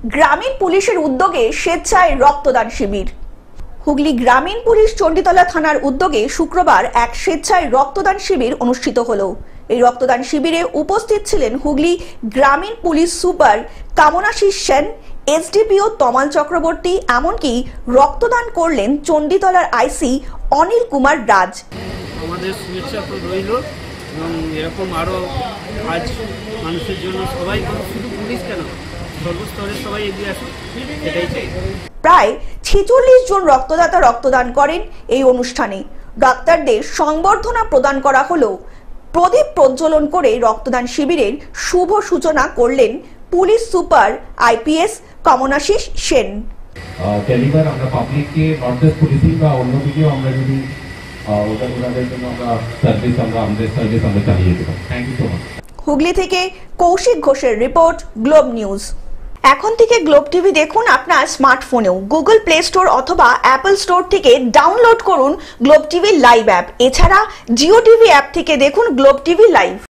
গ্রামীণ পুলিশের উদ্যোগে স্বেচ্ছায় রক্তদান শিবির। হুগলি গ্রামীণ পুলিশ চণ্ডীতলা থানার উদ্যোগে শুক্রবার এক স্বেচ্ছায় রক্তদান শিবির অনুষ্ঠিত হলো। এই রক্তদান শিবিরে উপস্থিত ছিলেন হুগলি গ্রামীণ police super Kamanashis Sen, SDPO Tamal Chakraborty, এমনকি রক্তদান করলেন চণ্ডীতলার আইসি অনিল কুমার রাজ। আমাদের শুভেচ্ছা তো রইল এবং এরকম আরও আজ মানুষের জন্য সবাই, শুধু পুলিশ কেন, সর্বস্তরের সবাই এগিয়ে আসে, এটাই চাই। প্রায় 46 জন রক্তদাতা রক্তদান করেন এই অনুষ্ঠানে। ডাক্তারদের সংবর্ধনা প্রদান করা হলো। প্রদীপ প্রজ্বলন করে রক্তদান শিবিরের শুভ সূচনা করলেন police super IPS Kamanashis Sen. Deliver আমরা পাবলিককে নট জাস্ট পুলিশিং বা অন্য দিকেও আমরা যদি ওদের জন্য আমরা আমাদের সার্ভিস আমরা চালিয়ে দেব। Thank you so much. Hooghly থেকে কৌশিক ঘোষের রিপোর্ট, গ্লোব নিউজ। এখন থেকে গ্লোব টিভি দেখুন আপনার স্মার্টফোনেও। গুগল প্লে স্টোর অথবা অ্যাপল স্টোর থেকে ডাউনলোড করুন গ্লোব টিভি লাইভ অ্যাপ। এছাড়া জিও টিভি অ্যাপ থেকে দেখুন গ্লোব টিভি লাইভ।